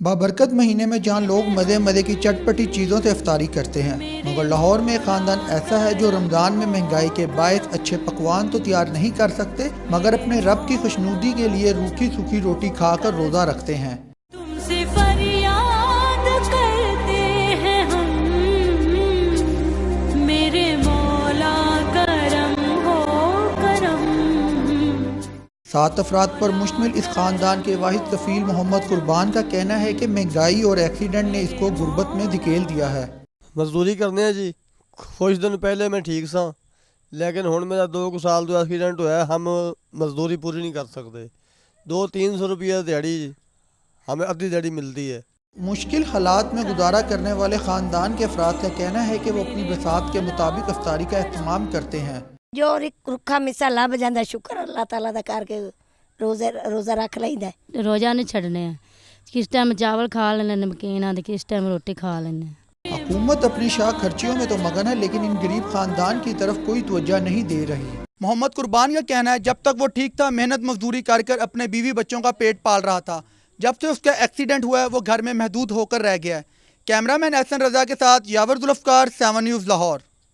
बाबरकत महीने में जहाँ लोग मज़े मज़े की चटपटी चीज़ों से इफ्तारी करते हैं, मगर लाहौर में एक ख़ानदान ऐसा है जो रमज़ान में महंगाई के बायस अच्छे पकवान तो तैयार नहीं कर सकते, मगर अपने रब की खुशनुदी के लिए रूखी सूखी रोटी खाकर रोज़ा रखते हैं। तुमसे फरियाद करते हैं हम, मेरे मौला करम हो करम। 7 अफराद पर मुश्तमिल इस ख़ानदान के वाहिद कफ़ील मोहम्मद कुर्बान का कहना है कि महंगाई और एक्सीडेंट ने इसको गुर्बत में धकेल दिया है। मजदूरी करने हैं जी। कुछ दिन पहले मैं ठीक सा, लेकिन हुण मेरा 2 साल तो एक्सीडेंट होया, हम मजदूरी पूरी नहीं कर सकते। 200-300 रुपये दिहाड़ी हमें अद्धी दिहाड़ी मिलती है। मुश्किल हालात में गुजारा करने वाले ख़ानदान के अफराद का कहना है कि वो अपनी बसात के मुताबिक इफ्तारी का एहतमाम करते हैं। जो रुखा मिसा ਲੱਭ ਜਾਂਦਾ ਸ਼ੁਕਰ ਅੱਲਾਹ ਤਾਲਾ ਦਾ ਕਰਕੇ ਰੋਜ਼ਾ ਰੱਖ ਲਈਦਾ। ਰੋਜ਼ਾ ਨਹੀਂ ਛੱਡਨੇ ਆ, ਕਿਸ ਟਾਈਮ ਚਾਵਲ ਖਾ ਲੈਣੇ ਨਮਕੀਨ ਆ ਤੇ ਕਿਸ ਟਾਈਮ रोटी खा लेने। हुकूमत अपनी शाह खर्चियों में तो मगन है, लेकिन इन गरीब खानदान की तरफ कोई तवज्जो नहीं दे रही। मोहम्मद कुर्बान का कहना है जब तक वो ठीक था मेहनत मजदूरी कर अपने बीवी बच्चों का पेट पाल रहा था। जब से उसका एक्सीडेंट हुआ है वो घर में महदूद होकर रह गया है। कैमरामैन एहसन रजा के साथ यावर जुल्फकार, 7 न्यूज़ लाहौर।